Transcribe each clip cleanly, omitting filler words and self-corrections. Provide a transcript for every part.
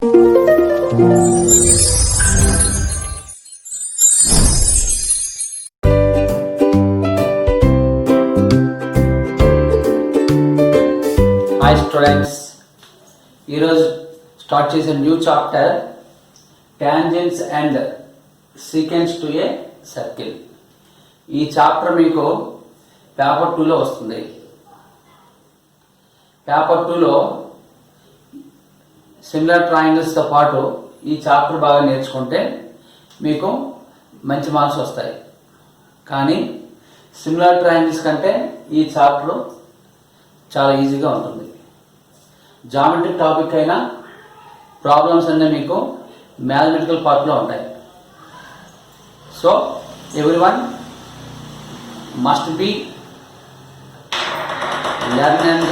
Hi students, ఈరోజు start చేసే new chapter tangents and sequence to a circle. ఈ chapter మీకు పేపర్ 2లో వస్తుంది. పేపర్ 2లో సిమిలర్ ట్రయాంగిల్స్తో పాటు ఈ చాప్టర్ బాగా నేర్చుకుంటే మీకు మంచి మార్క్స్ వస్తాయి. కానీ సిమిలర్ ట్రయాంగిల్స్ కంటే ఈ చాప్టర్ చాలా ఈజీగా ఉంటుంది. జామెట్రిక్ టాపిక్ అయినా ప్రాబ్లమ్స్ అన్నీ మీకు మ్యాథమెటికల్ పార్ట్లో ఉంటాయి. So everyone must be learn and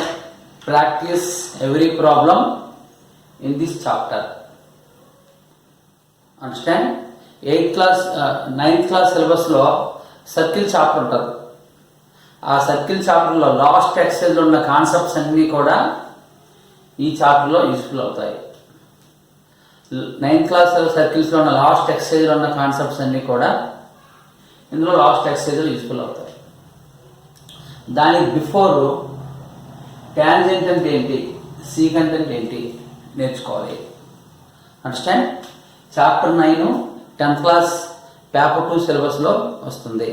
practice every problem in this chapter. Understand? 9th class సిలబస్లో సర్కిల్ చాప్టర్ ఉంటుంది. ఆ సర్కిల్ చాప్టర్లో లాస్ట్ ఎక్సర్సైజ్లో ఉన్న కాన్సెప్ట్స్ అన్నీ కూడా ఈ చాప్టర్లో యూస్ఫుల్ అవుతాయి. 9th క్లాస్ సర్కిల్స్లో ఉన్న లాస్ట్ ఎక్సర్సైజ్లో ఉన్న కాన్సెప్ట్స్ అన్నీ కూడా ఇందులో లాస్ట్ ఎక్సర్సైజ్లో యూస్ఫుల్ అవుతాయి. దానికి బిఫోర్ టాంజెంట్ అంటే ఏంటి, సీకెంట్ అంటే ఏంటి నేర్చుకోవాలి. Understand? Chapter 9 10th class paper 2 సిలబస్లో వస్తుంది.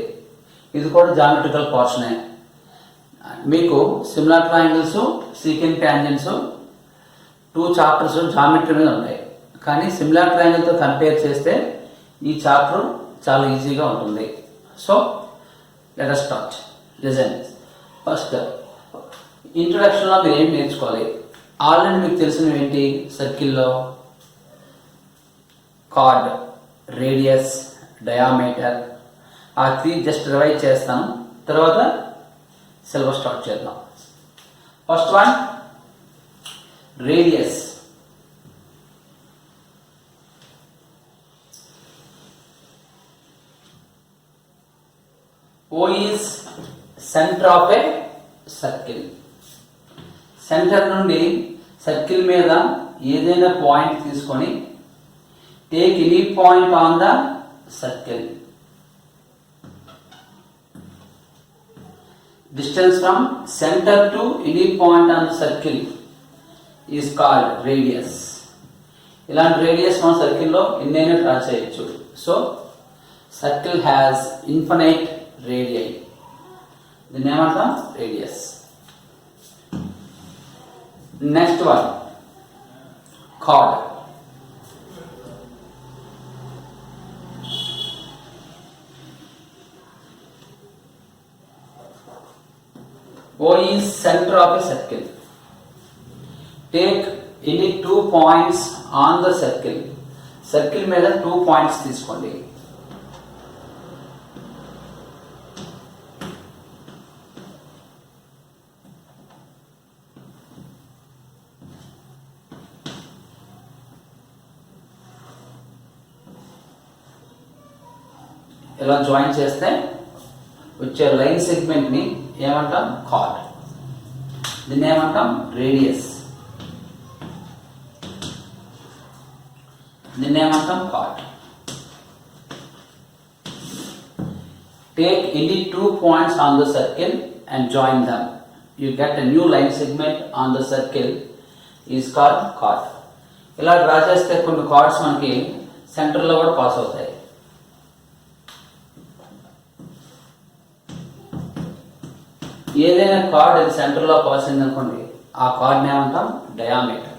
ఇది కూడా జామెట్రికల్ పోర్షనే. మీకు similar triangles, secant, tangents 2 chapters geometry మీద ఉంటాయి. కానీ సిమిలర్ ట్రయాంగిల్తో కంపేర్ చేస్తే ఈ చాప్టర్ చాలా ఈజీగా ఉంటుంది. So let us start. Listen. First ఇంట్రొడక్షన్లో మీరు ఏం నేర్చుకోవాలి? ఆల్రెడీ మీకు తెలిసినవి ఏంటి? సర్కిల్లో కార్డ్, రేడియస్, డయామీటర్, ఆ 3 జస్ట్ రివైజ్ చేస్తాను. తర్వాత సిలబస్ స్టార్ట్ చేద్దాం. First one radius. O is center of a circle. Centre నుండి సర్కిల్ మీద ఏదైనా పాయింట్ తీసుకొని take any point on the circle. Distance from center to any point on the circle is called radius. ఇలాంటి radius మన సర్కిల్లో ఎన్నైనా draw చేయొచ్చు. So circle has infinite radii. దీన్ని ఏమంటాం? Radius. Next one card. O is center of a circle. Take any 2 points on the circle. Circle మీద 2 points తీసుకోండి. ఇలా జాయిన్ చేస్తే వచ్చే లైన్ సెగ్మెంట్ ని ఏమంటాం? కార్డ్. దీన్ని ఏమంటాం? రేడియస్. దీన్ని ఏమంటాం? Card. Take any 2 points on the circle and join them. You get a new line segment on the circle is called chord. ఇలా డ్రా చేస్తే కొన్ని కార్డ్స్ మనకి సెంటర్లో కూడా పాస్ అవుతాయి. ఏదైనా కార్డ్ అది సెంటర్లో పాస్ అయింది అనుకోండి, ఆ కార్డ్ని ఏమంటాం? Diameter.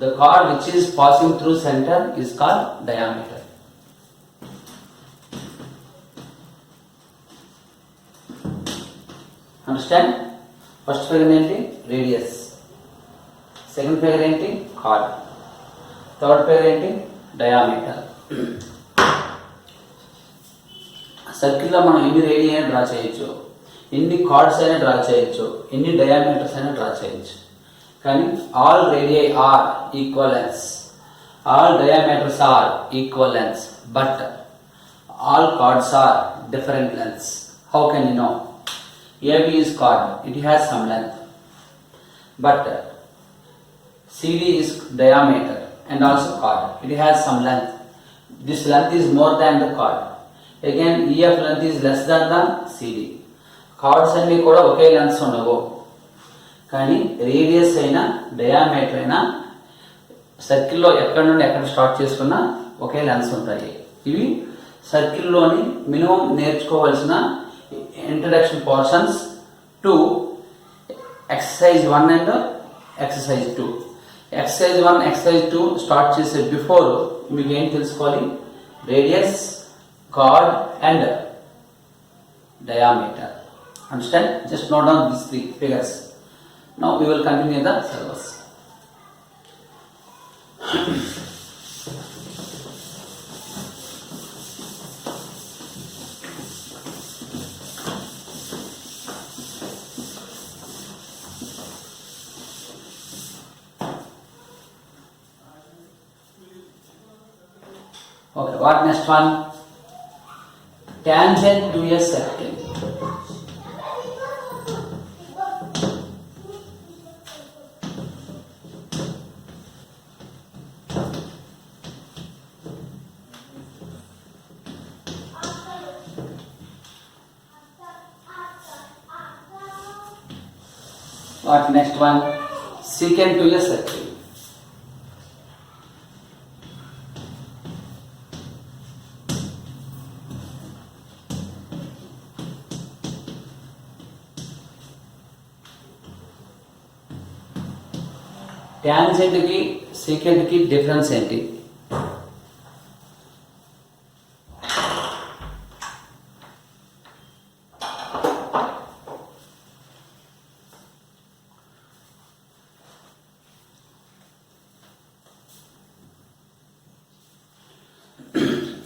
The chord which is passing through center is called diameter. Understand? First figure ఏంటి? Radius. Second figure ఏంటి? Chord. Third figure ఏంటి? Diameter. సర్కిల్లో మనం ఎన్ని రేడియస్ అయినా డ్రా చేయొచ్చు, ఎన్ని కార్డ్స్ అయినా డ్రా చేయొచ్చు, ఎన్ని డయామీటర్స్ అయినా డ్రా చేయొచ్చు. కానీ all radii are equivalence. all diameters are equal lengths, but all chords are different lengths. How can you know? AB is chord, it has some length, but CD is diameter and also chord, it has some length. This length is more than the chord. Again, EF length is less than the CD. Chords అన్ని కూడా ఒకే lengths ఉండవు, కానీ radius అయినా diameter అయినా సర్కిల్లో ఎక్కడ నుండి ఎక్కడ స్టార్ట్ చేసుకున్నా ఒకే లెన్స్ ఉంటాయి. ఇవి సర్కిల్లోని మినిమం నేర్చుకోవాల్సిన introduction portions to exercise 1 and exercise 2. Exercise 1, exercise 2 start చేసే బిఫోర్ మీకు ఏం తెలుసుకోవాలి? Radius, chord and diameter. Understand? Just note down these 3 figures. Now we will continue the syllabus. Okay, what next one? Tangent to a circle. What next one? Secant to a circle. Tangent కి secant కి difference ఏంటి?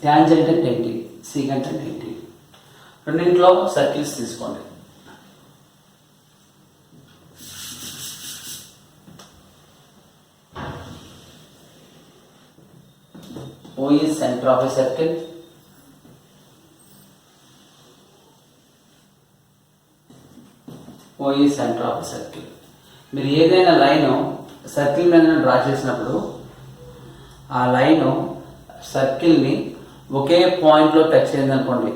Tangent అంటే ఏంటి, secant అంటే ఏంటి? రెండింటిలో circles తీసుకోండి. O is center of a circle. O is center of a circle. మీరు ఏదైనా లైన్ సర్కిల్ మీద డ్రా చేసినప్పుడు ఆ లైన్ సర్కిల్ని ఒకే పాయింట్లో టచ్ చేయండి అనుకోండి,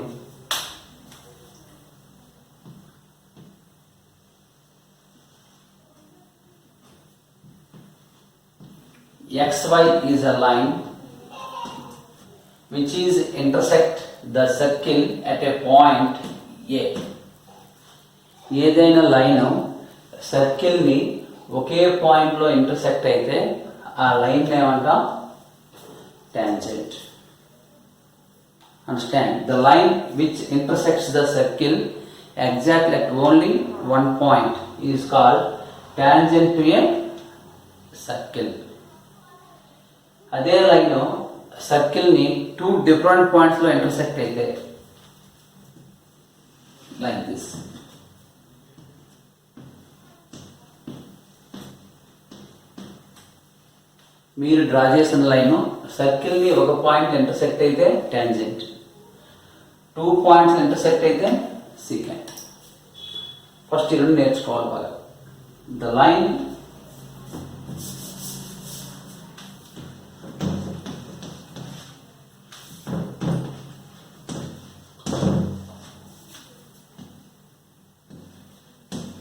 XY is a line which is intersect the circle at a point A. ఏదైనా లైన్ సర్కిల్ని ఒకే పాయింట్లో ఇంటర్సెక్ట్ అయితే ఆ లైన్ ఏమంటాం? Tangent. Understand? The line which intersects the circle exactly at only one point is called tangent to a circle. అదే line సర్కిల్ని 2 different పాయింట్స్లో intersect అయితే like this. మీరు draw చేసిన line సర్కిల్ని ఒక పాయింట్ ఇంటర్సెక్ట్ అయితే ట్యాంజెంట్, 2 పాయింట్స్ ఇంటర్సెక్ట్ అయితే secant. First ఈ రెండు నేర్చుకోవాలి బాగా. The line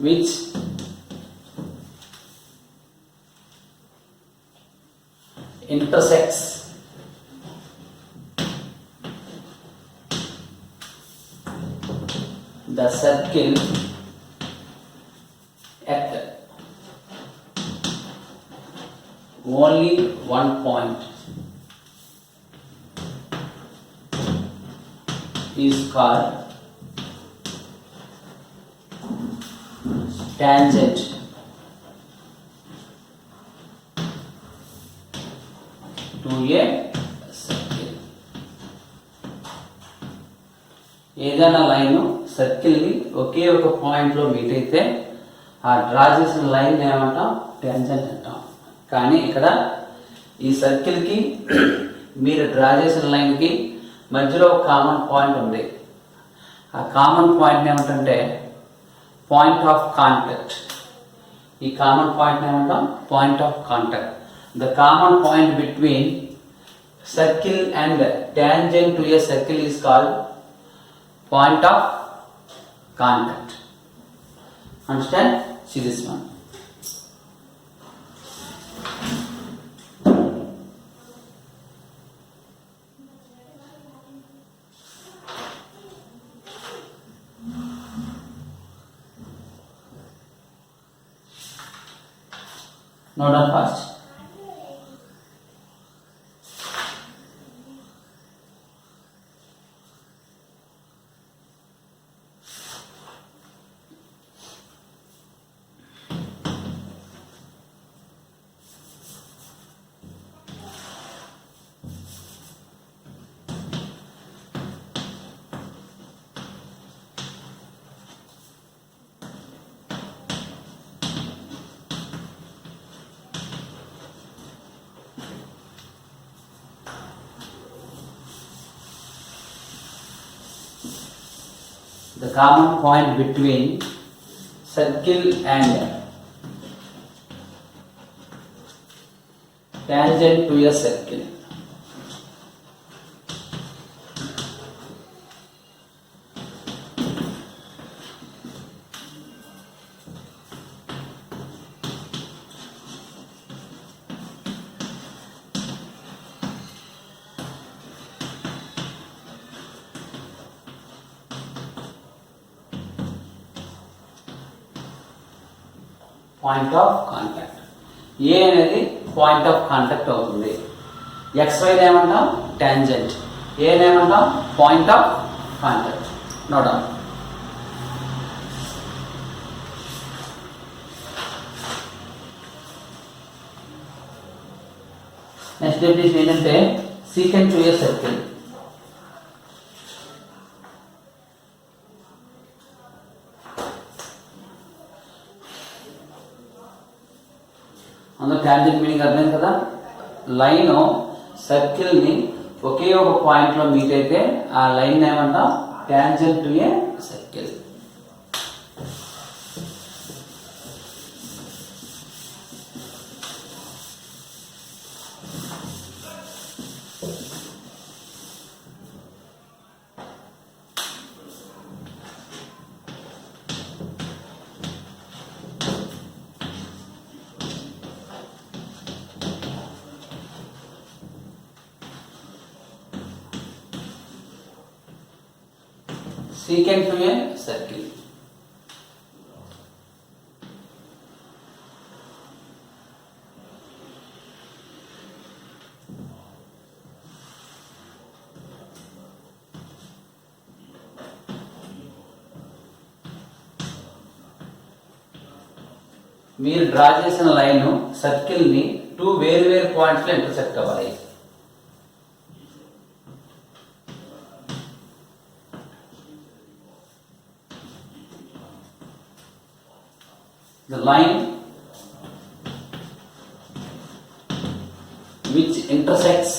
which intersects the circle at only one point is called tangent to a circle. ఏదైనా లైన్ సర్కిల్ని ఒకే ఒక పాయింట్లో మీట్ అయితే ఆ డ్రా చేసిన లైన్ ఏమంటాం? ట్యాంజెంట్ అంటాం. కానీ ఇక్కడ ఈ సర్కిల్కి మీరు డ్రా చేసిన లైన్కి మధ్యలో ఒక కామన్ పాయింట్ ఉంది. ఆ కామన్ పాయింట్ ఏమిటంటే పాయింట్ ఆఫ్ కాంటాక్ట్. ఈ కామన్ పాయింట్ ఏమంటాం point of contact. The common point between circle and tangent to a circle is called point of contact. Understand? See this one. Now done fast. The common point between circle and tangent to a circle. Point of contact. A అనేది point of contact అవుతుంది. XY ఏమంటాం tangent, A ఏమంటాం point of contact. Note down. Next definition ఏంటంటే secant to a circle. అందులో tangent meaning అర్థం కదా. Line సర్కిల్ని ఒకే ఒక పాయింట్లో మీట్ అయితే ఆ లైన్ ఏమంటాం tangent to a circle. Secant to a circle. మీరు డ్రా చేసిన లైన్ సర్కిల్ ని టూ వేరు వేరు పాయింట్స్ లో ఇంటర్సెక్ట్ అవ్వాలి. The line which intersects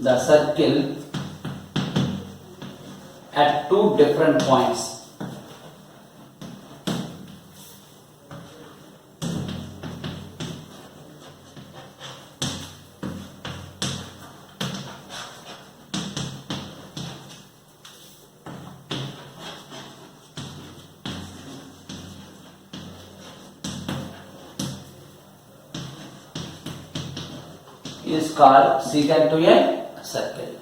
the circle at two different points is called secant to a circle.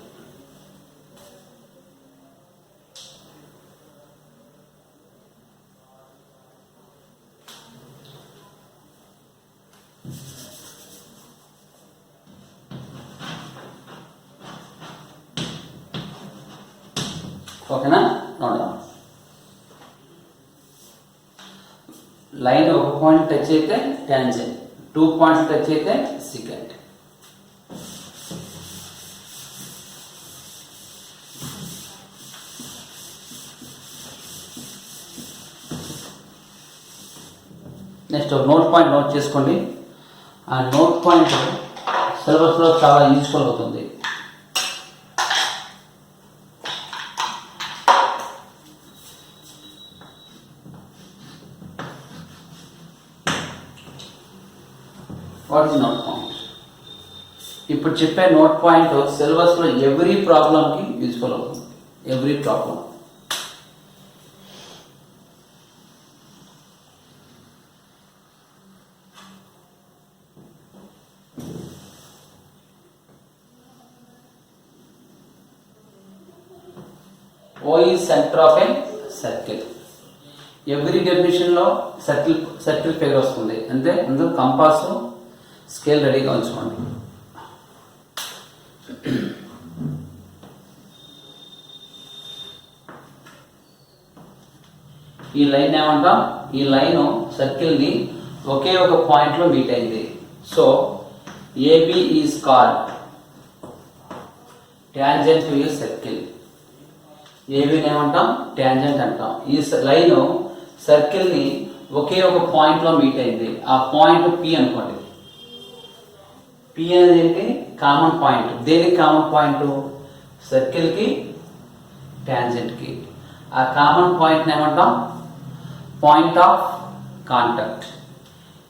ఓకేనా? నోడదాం. లైన్ ఒక పాయింట్ టచ్ అయితే టాంజెంట్, 2 పాయింట్స్ టచ్ అయితే secant. నెక్స్ట్ ఒక నోట్ పాయింట్ నోట్ చేసుకోండి. ఆ నోట్ పాయింట్ సిలబస్లో చాలా యూజ్ఫుల్ అవుతుంది. What is note point? ఇప్పుడు చెప్పే నోట్ పాయింట్ సిలబస్లో ఎవ్రీ ప్రాబ్లంకి యూజ్ఫుల్ అవుతుంది. Every problem. O is center of a circle. Every డెఫినేషన్లో సర్కిల్ ఫిగర్ వస్తుంది. అంటే అందులో కంపాస్ స్కేల్ రెడీగా ఉంచుకోండి. ఈ లైన్ ఏమంటాం? ఈ లైన్ సర్కిల్ని ఒకే ఒక పాయింట్లో మీట్ అయింది. So AB is called tangent to a circle. ఏబిని ఏమంటాం? ట్యాంజెంట్ అంటాం. ఈ లైన్ సర్కిల్ని ఒకే ఒక పాయింట్లో మీట్ అయింది. ఆ పాయింట్ పి అనుకోండి. పి అనేది ఏంటి? Common point. దేనికి కామన్ పాయింట్? సర్కిల్కి ట్యాంజెంట్కి. ఆ కామన్ పాయింట్ని ఏమంటాం? Point of contact.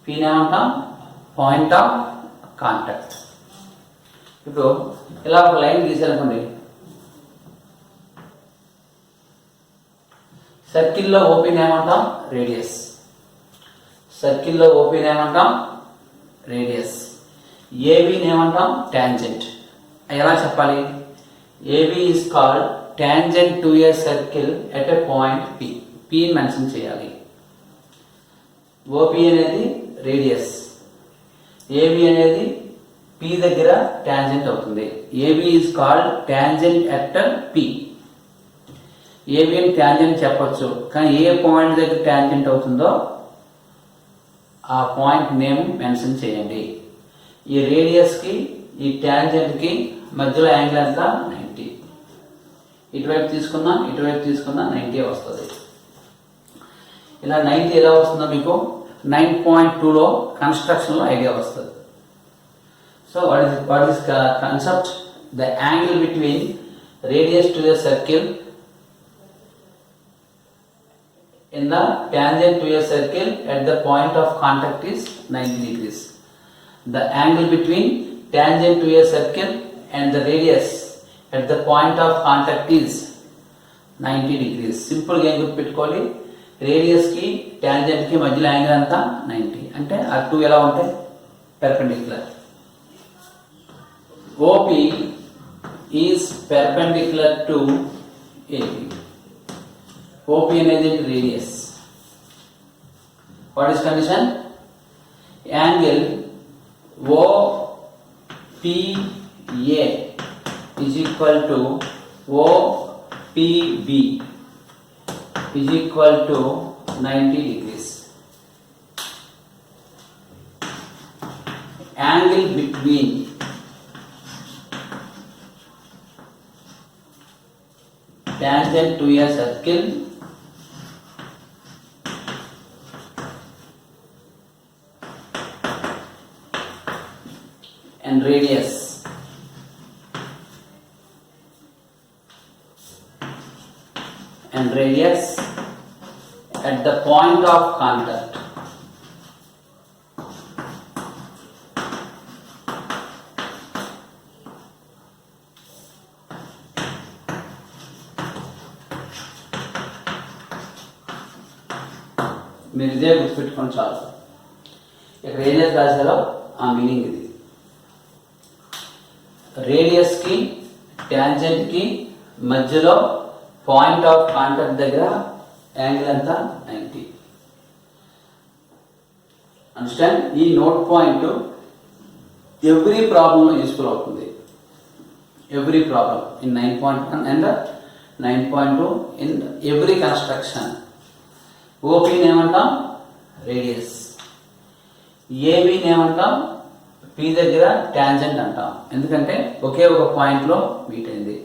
పిని ఏమంటాం? Point of contact. ఇప్పుడు ఇలా ఒక లైన్ గీసారనుకోండి. సర్కిల్లో ఓపెన్ ఏమంటాం? రేడియస్. సర్కిల్లో ఓపెన్ ఏమంటాం? రేడియస్. ఏబిని ఏమంటాం? ట్యాంజెంట్. ఎలా చెప్పాలి? AB is called tangent to a circle at a point P. పిని మెన్షన్ చేయాలి. ఓపి అనేది రేడియస్. ఏబి అనేది పి దగ్గర ట్యాంజెంట్ అవుతుంది. AB is called tangent at P. ఏబిఎన్ ట్యాంజెంట్ చెప్పొచ్చు, కానీ ఏ పాయింట్ దగ్గర ట్యాంజెంట్ అవుతుందో ఆ పాయింట్ నేమ్ మెన్షన్ చేయండి. ఈ రేడియస్కి ఈ ట్యాంజెంట్కి మధ్యలో యాంగిల్ ఎంత? 90. ఇటువైపు తీసుకున్నా ఇటువైపు తీసుకున్నా 90 వస్తుంది. ఇలా 90 ఎలా వస్తుందో మీకు 9.2లో కన్స్ట్రక్షన్లో ఐడియా వస్తుంది. So what is concept? The angle between radius to the circle in the tangent to a circle at the point of contact is 90 degrees. The angle between tangent to a circle and the radius at the point of contact is 90 degrees. Simple ga em gurtupeట్టుకోవాలి. Radius కి tangent కి మధ్యలో angle అంతా 90. అంటే ఆ two ఎలా ఉంటాయి? Perpendicular. OP is perpendicular to AB. OP అనేది radius. What is condition? Angle OPA is equal to OPB is equal to 90 degrees. Angle between tangent to a circle and radius at the point of contact మీరు ఇదే గుర్తుపెట్టుకొని చాలు. ఇక్కడ radius రాశారో ఆ meaning ఇది. రేడియస్కి ట్యాంజెంట్కి మధ్యలో పాయింట్ ఆఫ్ కాంటాక్ట్ దగ్గర యాంగిల్ అంతా 90. అండర్స్టాండ్? ఈ నోట్ పాయింట్ ఎవ్రీ ప్రాబ్లంలో యూస్ఫుల్ అవుతుంది. Every problem in 9.1 and 9.2 in every construction. ఓపీని ఏమంటాం? రేడియస్. ఏబిని ఏమంటాం? పి దగ్గర ట్యాంజెంట్ అంటాం. ఎందుకంటే ఒకే ఒక పాయింట్లో మీట్ అయింది.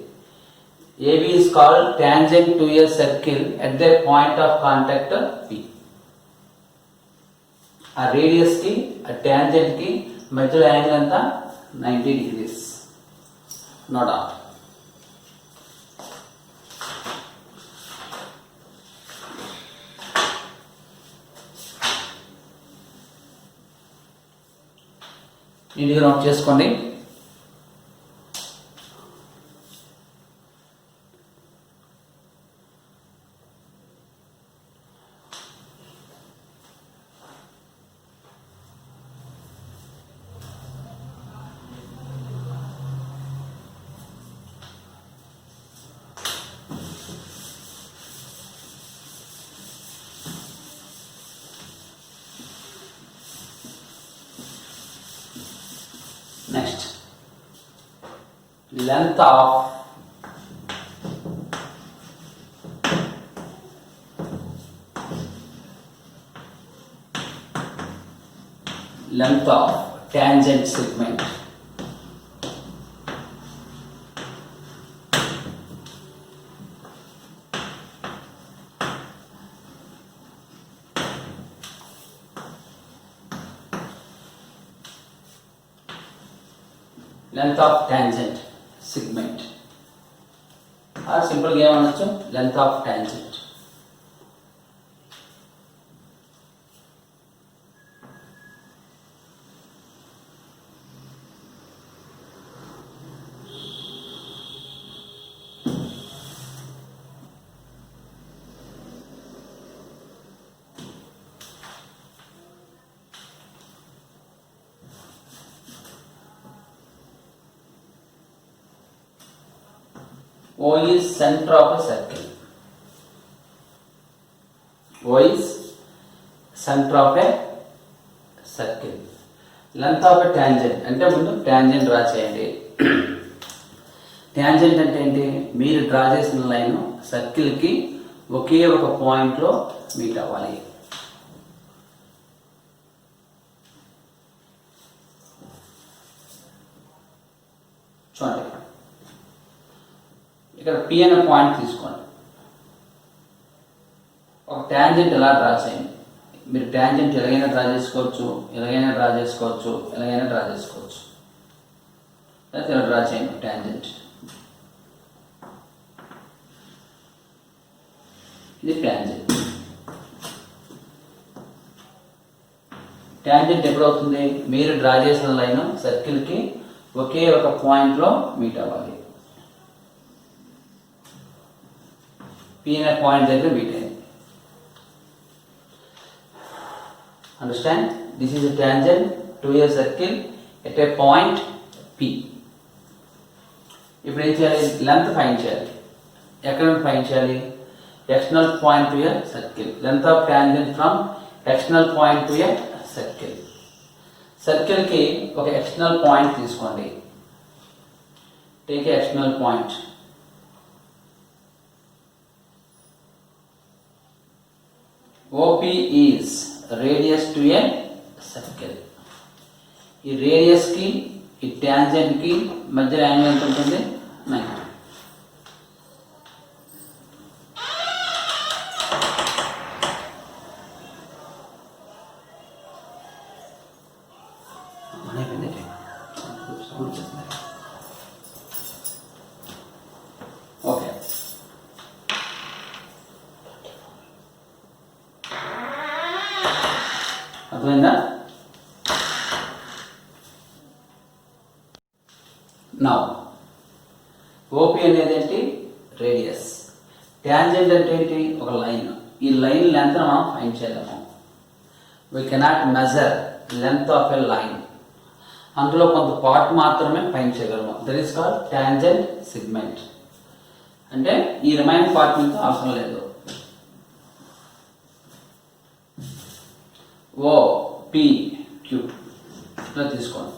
AB is called tangent to a circle at the point of contact P. ఆ రేడియస్కి ఆ ట్యాంజెంట్కి మధ్యలో యాంగిల్ ఎంత 90 degrees. No doubt. నీట్గా నోట్ చేసుకోండి. Next, length of tangent segment. Length of tangent segment, or simple game అనొచ్చు length of tangent. O is center of a circle. O is center of a circle. Length of a tangent అంటే ముందు tangent draw చేయండి. Tangent అంటే ఏంటి? మీరు draw చేసిన line సర్కిల్కి ఒకే ఒక పాయింట్లో మీట్ అవ్వాలి. చూడండి, ఇక్కడ P అనే పాయింట్ తీసుకోండి. ఒక ట్యాంజెంట్ ఎలా డ్రా చేయండి. మీరు ట్యాంజెంట్ ఎలాగైనా డ్రా చేసుకోవచ్చు, ఎలాగైనా డ్రా చేసుకోవచ్చు, ఎలాగైనా డ్రా చేసుకోవచ్చు. లేకపోతే ఇలా డ్రా చేయండి ట్యాంజెంట్. ఇది ట్యాంజెంట్. ట్యాంజెంట్ ఎప్పుడవుతుంది? మీరు డ్రా చేసిన లైన్ సర్కిల్కి ఒకే ఒక పాయింట్లో మీట్ అవ్వాలి. P అనే పాయింట్ దగ్గర మీట్ అయింది. Understand? This is a tangent to a circle at a point P. ఇప్పుడు ఏం చేయాలి? లెంత్ ఫైండ్ చేయాలి. ఎక్కడ నుండి ఫైండ్ చేయాలి? External point to a circle. Length of tangent from external point to a circle. సర్కిల్కి ఒక ఎక్స్టర్నల్ పాయింట్ తీసుకోండి. Take a external point. OP is radius to a circle. ఈ రేడియస్ కి ఈ ట్యాంజెంట్ కి మధ్య యాంగిల్ ఎంత ఉంటుంది? 90. ఓకే, అర్థమైందా? నౌ OP అనేది ఏంటి? రేడియస్. ట్యాంజెంట్ అంటే ఏంటి? ఒక లైన్. ఈ లైన్ లెంత్ మనం ఫైండ్ చేయలేము. We cannot measure length of a line. అందులో కొంత పార్ట్ మాత్రమే ఫైండ్ చేయగలము. That is called tangent segment. అంటే ఈ రిమైనింగ్ పార్ట్ మీద అవసరం లేదు. OPQ ఇలా తీసుకోండి.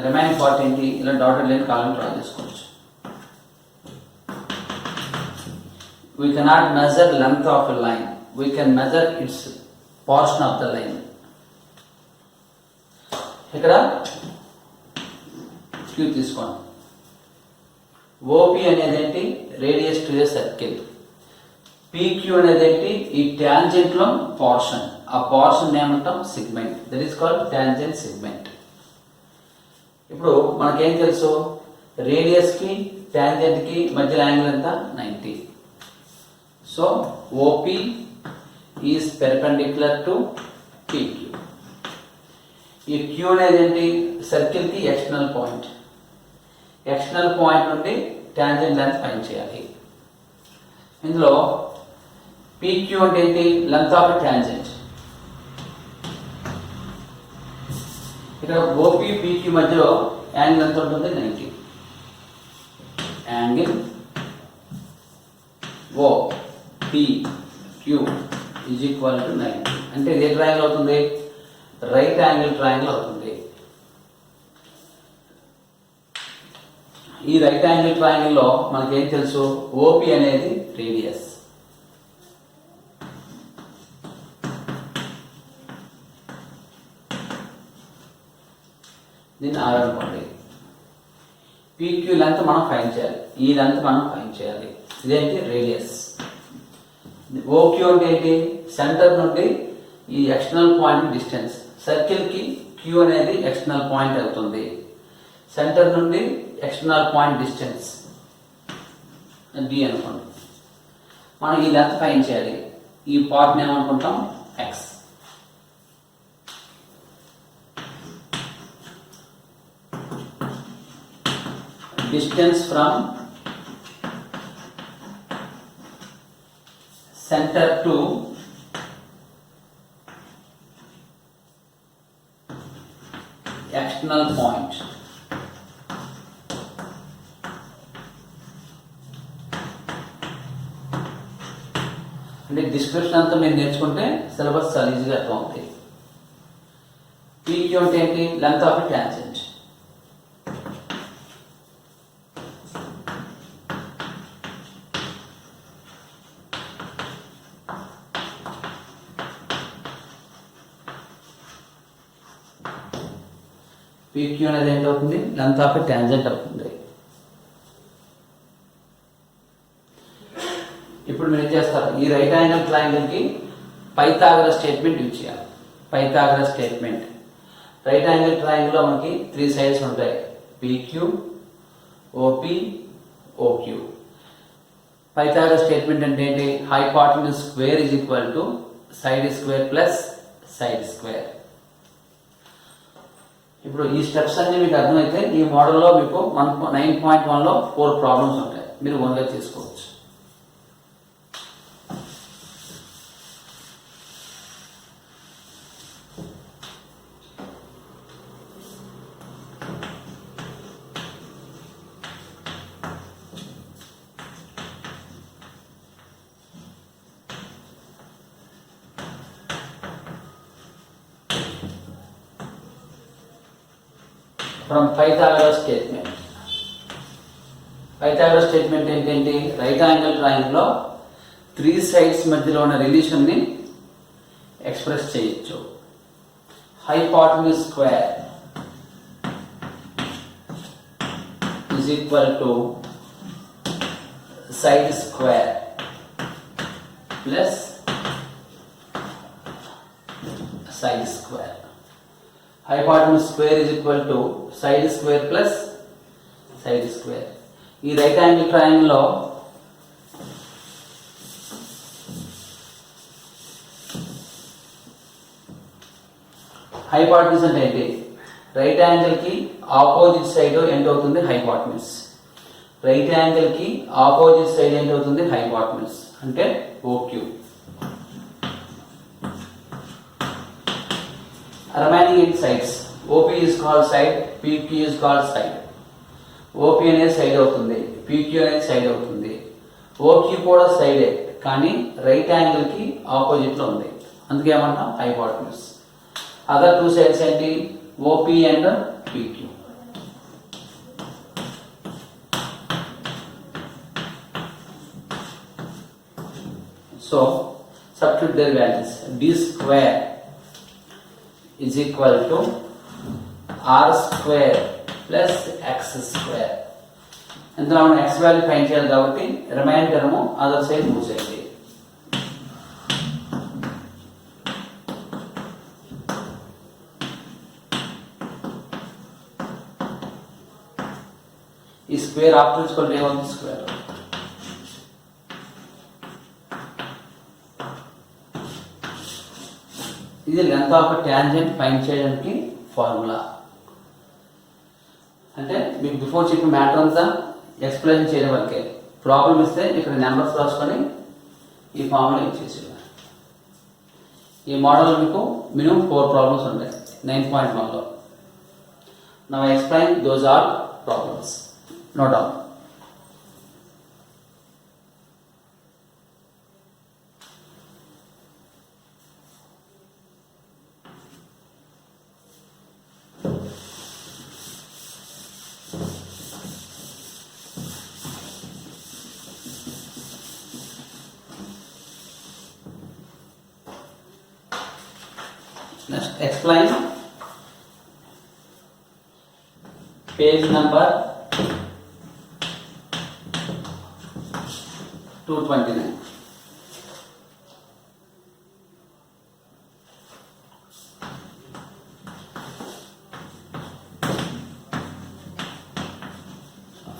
రిమైనింగ్ పార్ట్ ఏంటి? ఇలా డాటెడ్ లైన్ కాలం డ్రా చేసుకోవచ్చు. We cannot measure length of a line. We can measure its portion of the line. ఇక్కడ Q తీసుకోండి. OP అనేది ఏంటి? Radius to a circle. PQ అనేది ఏంటి? ఈ ట్యాంజెంట్ లో పోర్షన్. ఆ పోర్షన్ ఏమంటాం segment. That is called tangent segment. ఇప్పుడు మనకేం తెలుసు, రేడియస్ కి టాంజెంట్ కి మధ్య యాంగిల్ ఎంత 90. So OP is perpendicular to PQ. ఈ Q అనేది ఏంటి, సర్కిల్ కి ఎక్స్టర్నల్ పాయింట్. ఎక్స్టర్నల్ పాయింట్ నుండి టాంజెంట్ లెంత్ ఫైండ్ చేయాలి. ఇందులో PQ అంటే ఏంటి, లెంత్ ఆఫ్ టాంజెంట్. ఇక్కడ OP PQ మధ్యలో యాంగిల్ ఎంత ఉంటుంది 90. Angle OPQ is equal to 90. అంటే ఇది ఏ ట్రయాంగిల్ అవుతుంది, రైట్ యాంగిల్ ట్రయాంగిల్ అవుతుంది. ఈ రైట్ యాంగిల్ ట్రయాంగిల్ లో మనకేం తెలుసు, OP అనేది రేడియస్, దీన్ని R అనుకోండి. PQ లెంత్ మనం ఫైండ్ చేయాలి, ఈ లెంత్ మనం ఫైండ్ చేయాలి. ఇదేంటి రేడియస్. OQ అంటే ఏంటి, సెంటర్ నుండి ఈ ఎక్స్టర్నల్ పాయింట్ డిస్టెన్స్. సర్కిల్ కి Q అనేది ఎక్స్టర్నల్ పాయింట్ అవుతుంది. సెంటర్ నుండి ఎక్స్టర్నల్ పాయింట్ డిస్టెన్స్ D అనుకోండి. మనం ఈ లెంత్ ఫైండ్ చేయాలి. ఈ పార్ట్ ఏమనుకుంటాం X. Distance from center to external point. అంటే డిస్క్రిప్షన్ అంతా మీరు నేర్చుకుంటే సిలబస్ చాలా ఈజీగా అర్థం అవుతాయి. PQ అంటే ఏంటి, లెంత్ ఆఫ్ టాంజెంట్. PQ అనేది ఏంటవుతుంది, లెంత్ ఆఫ్ టాంజెంట్ అవుతుంది. ఇప్పుడు మీరు ఏం చేస్తారు, ఈ రైట్ యాంగిల్ ట్రయాంగిల్ కి పైథాగరస్ స్టేట్మెంట్ యూజ్ చేయాలి. Pythagoras statement. Right angle triangle లో మనకి 3 సైడ్స్ ఉంటాయి, PQ, OP, OQ. Pythagoras statement అంటే ఏంటి, hypotenuse square is equal to side square plus side square. ఇప్పుడు ఈ స్టెప్స్ అన్ని మీకు అర్థమైతే ఈ మోడల్లో మీకు 9.1లో 4 ప్రాబ్లమ్స్ ఉంటాయి, మీరు ఓన్గా చేసుకోవచ్చు. From Pythagoras statement. Pythagoras statement ఏంటంటే, రైట్ యాంగిల్ ట్రయాంగిల్ లో 3 సైడ్స్ మధ్యలో ఉన్న రిలేషన్ ని ఎక్స్ప్రెస్ చేయొచ్చు. Hypotenuse square is equal to side square plus side square. Hypotenuse square is equal to side square plus side square. ఈ right angle triangle లో hypotenuse అంటే ఏంటి, రైట్ యాంగిల్ కి ఆపోజిట్ సైడ్ ఎండ్ అవుతుంది hypotenuse. Right angle కి opposite side end అవుతుంది hypotenuse అంటే OQ. Remaining in sides, OP is called side, PQ is called side. OP అనేది సైడ్ అవుతుంది, PQ అనేది సైడ్ అవుతుంది. OQ కూడా సైడే, కానీ రైట్ యాంగిల్ కి ఆపోజిట్ లో ఉంది, అందుకే ఏమంటాం హైపోటెన్యూస్. అదర్ 2 సైడ్స్ ఏంటి, OP and PQ. So substitute their values. D square is equal to R square plus X square. ఇందులో మనం X వాల్యూ ఫైండ్ చేయాలి కాబట్టి రిమైండర్ అదర్ సైడ్ మూవ్ చేయండి. ఈ స్క్వేర్ ఆఫ్టర్ ఈక్వల్ టు ఏమవుతుంది square. ఇది length of tangent find చేయడానికి formula. అంటే మీకు బిఫోర్ చెప్పిన మ్యాటర్ అంతా ఎక్స్ప్లెయిన్ చేయడం వరకే. ప్రాబ్లం ఇస్తే ఇక్కడ నెంబర్స్ రాసుకొని ఈ ఫార్ములా ఇచ్చేసి. ఈ మోడల్ మీకు మినిమం 4 ప్రాబ్లమ్స్ ఉంటాయి 9.1లో. Now explain those are problems. Note down. Next, explain page number 229.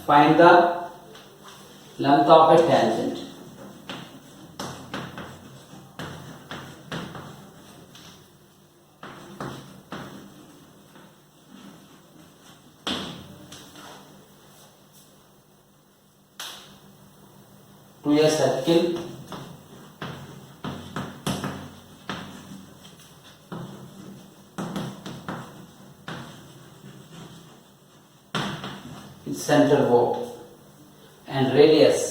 Find the length of a tangent. To a circle its center O and radius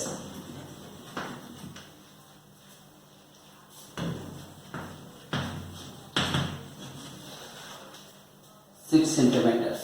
6 centimeters.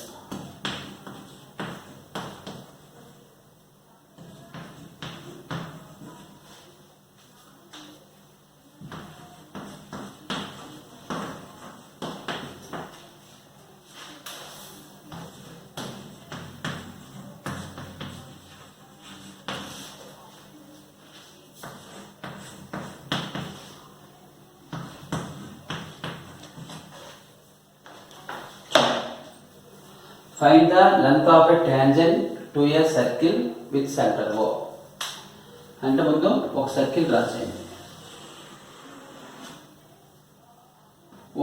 Find the length of a tangent to a circle with center O. అంటే ముందు ఒక circle draw చేయండి.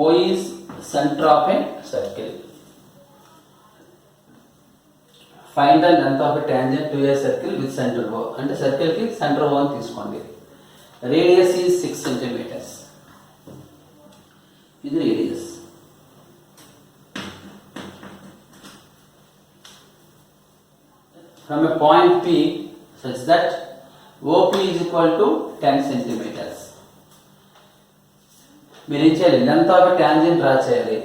O is center of a circle. Find the length of a tangent to a circle with center O. అంటే circle కి centre O అని తీసుకోండి. Radius is 6 centimeters. ఇది radius. From a point P such that OP is equal to 10 centimeters. మీరు ఏం చేయాలి? Length of tangent draw చేయాలి.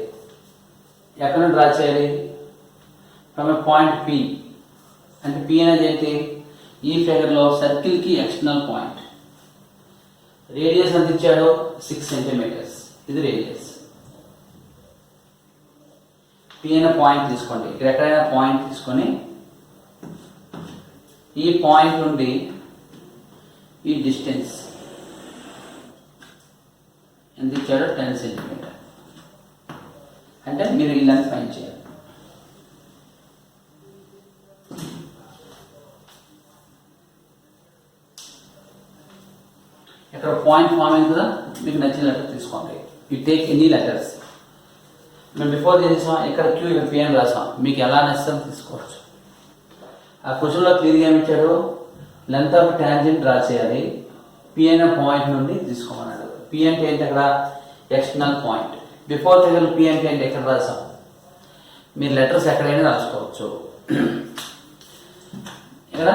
ఎక్కడ డ్రా చేయాలి? From A point P. అంటే P అనేది ఏంటి? ఈ ఫిగర్లో సర్కిల్కి ఎక్స్టర్నల్ పాయింట్. రేడియస్ ఎంత ఇచ్చాడు? 6 సెంటీమీటర్స్. ఇది రేడియస్. P అనే పాయింట్ తీసుకోండి. ఇక్కడ ఎక్కడైనా పాయింట్ తీసుకొని ఈ పాయింట్ నుండి ఈ డిస్టెన్స్ ఎంత ఇచ్చాడో 10 సెంటీమీటర్. అంటే మీరు ఈ లెంత్ ఫైండ్ చేయాలి. ఇక్కడ పాయింట్ ఫామ్ అయింది కదా, మీకు నచ్చిన లెటర్ తీసుకోండి. You take any letters. మేము బిఫోర్ చేసాం, ఇక్కడ క్యూ ఇక్కడ పి అని రాసాం. మీకు ఎలా నచ్చిందో తీసుకోవచ్చు. ఆ క్వశ్చన్లో క్లియర్గా ఏమి ఇచ్చాడు? లెంత్ ఆఫ్ ట్యాంజెంట్ డ్రా చేయాలి. పి అనే పాయింట్ నుండి తీసుకోమన్నాడు. పి అంటే ఏంటి? అక్కడ external point. Before figure P అంటే ఏంటి? ఎక్కడ రాసాం? మీరు లెటర్స్ ఎక్కడైనా రాసుకోవచ్చు. ఇక్కడ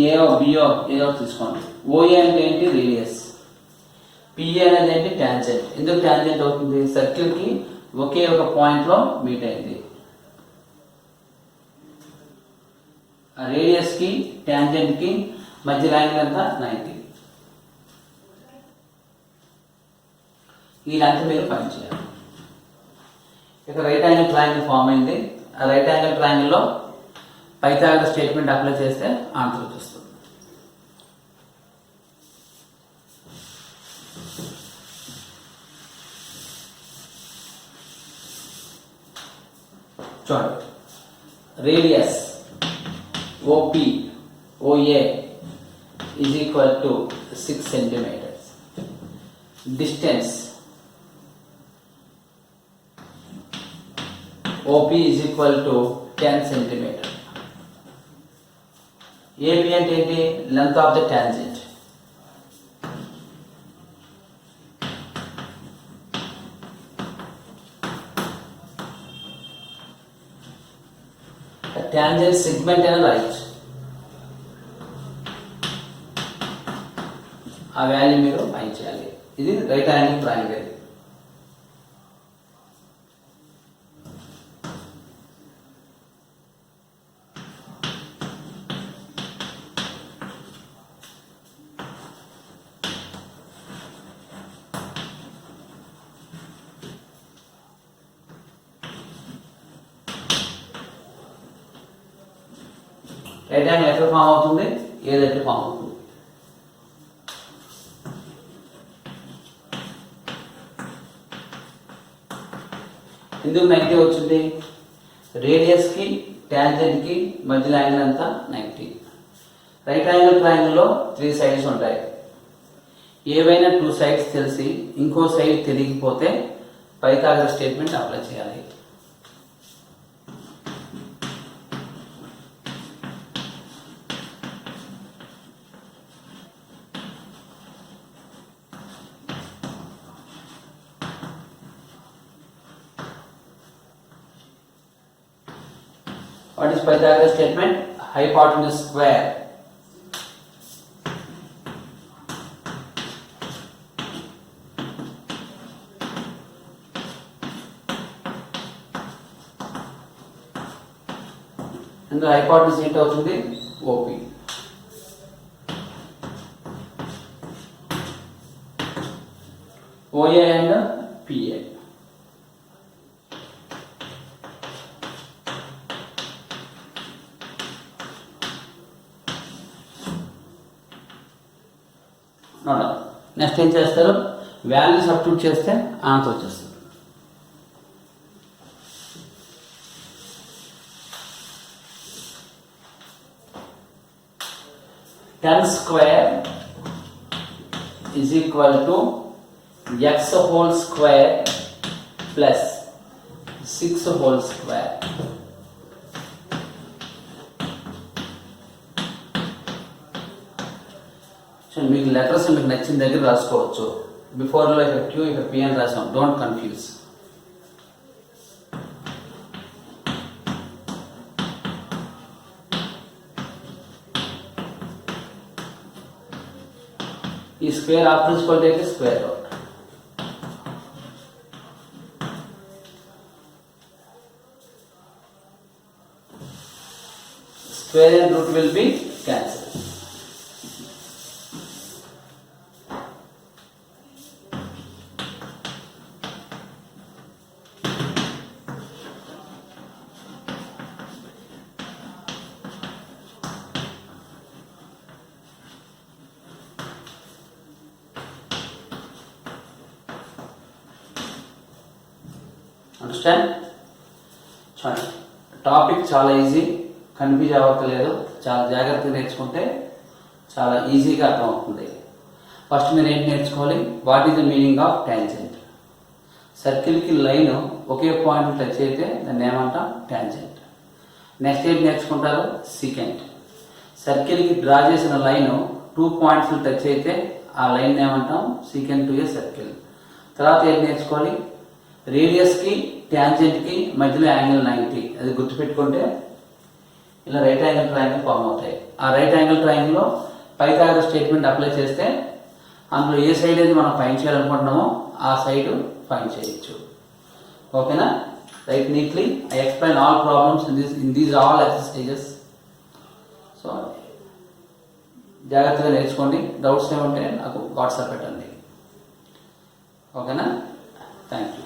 ఏఓ బిఓ ఏదో తీసుకోండి. ఓఏ అంటే ఏంటి? రేడియస్. పిఏ అనేది ఏంటి? ట్యాంజెంట్. ఎందుకు ట్యాంజెంట్ అవుతుంది? సర్కిల్కి ఒకే ఒక పాయింట్లో మీట్ అయింది. రేడియస్ కి ట్యాంజెంట్ కి మధ్య యాంగిల్ ఎంత? 90. ఈ లెంత్ మీరు ఫైండ్ చేయాలి. ఇక రైట్ యాంగిల్ ట్రయాంగిల్ ఫామ్ అయింది. ఆ రైట్ యాంగిల్ ట్రయాంగిల్లో పైథాగరస్ స్టేట్మెంట్ అప్లై చేస్తే ఆన్సర్ వచ్చేస్తుంది. చూడండి, radius OP, OA is equal to 6 centimeters. Distance OP is equal to 10 centimeter. AB అంటే ఏంటి? Length of the tangent. Tangent segment and right. ఆ value మీరు ఫైండ్ చేయాలి. ఇది right angle triangle. Right angle ఎక్కడ ఫామ్ అవుతుంది? ఏదైతే ఫామ్ అవుతుంది. ఎందుకు 90 వచ్చింది? రేడియస్ కి టాంజెంట్ కి మధ్యలో యాంగిల్ అంతా 90. రైట్ యాంగిల్ ట్రయాంగిల్ లో 3 సైడ్స్ ఉంటాయి. ఏవైనా 2 సైడ్స్ తెలిసి ఇంకో సైడ్ తెలియకపోతే పైథాగరస్ స్టేట్మెంట్ అప్లై చేయాలి. What is Pythagoras statement? Hypotenuse square and the hypotenuse ఏంటి అవుతుంది? OP. OA and PA. Next ఏం చేస్తారు? వాల్యూ సబ్స్టిట్యూట్ చేస్తే ఆన్సర్ వచ్చేస్తుంది. Ten square is equal to X whole square plus 6 whole square. మీకు letters మీకు నచ్చిన దగ్గర రాసుకోవచ్చు. బిఫోర్లో ఇక్కడ క్యూ ఇక్కడ పి అని రాసాం. Don't confuse. ఈ square of principal take square root. Square and root will be cancel. Understand? చూడండి, టాపిక్ చాలా ఈజీ, కన్ఫ్యూజ్ అవ్వట్లేదు. చాలా జాగ్రత్తగా నేర్చుకుంటే చాలా ఈజీగా అర్థమవుతుంది. ఫస్ట్ మీరు ఏంటి నేర్చుకోవాలి? What is the meaning of tangent. సర్కిల్కి లైన్ ఒకే పాయింట్ టచ్ అయితే దాన్ని ఏమంటాం? టాంజెంట్. నెక్స్ట్ ఏంటి నేర్చుకుంటారు? సీకెంట్. సర్కిల్కి డ్రా చేసిన లైన్ 2 పాయింట్స్ టచ్ అయితే ఆ లైన్ ఏమంటాం? Secant to a circle. తర్వాత ఏంటి నేర్చుకోవాలి? రేడియస్కి ట్యాంజెంట్కి మధ్యలో యాంగిల్ 90. అది గుర్తుపెట్టుకుంటే ఇలా రైట్ యాంగిల్ ట్రయాంగిల్ ఫామ్ అవుతాయి. ఆ రైట్ యాంగిల్ ట్రయాంగిల్లో పైథాగరస్ స్టేట్మెంట్ అప్లై చేస్తే అందులో ఏ సైడ్ అయితే మనం ఫైండ్ చేయాలనుకుంటున్నామో ఆ సైడ్ ఫైండ్ చేయొచ్చు. ఓకేనా? Right neatly. I explain all problems in these all exercises. So జాగ్రత్తగా నేర్చుకోండి. డౌట్స్ ఏమంటే నాకు వాట్సాప్ పెట్టండి. ఓకేనా? Thank you.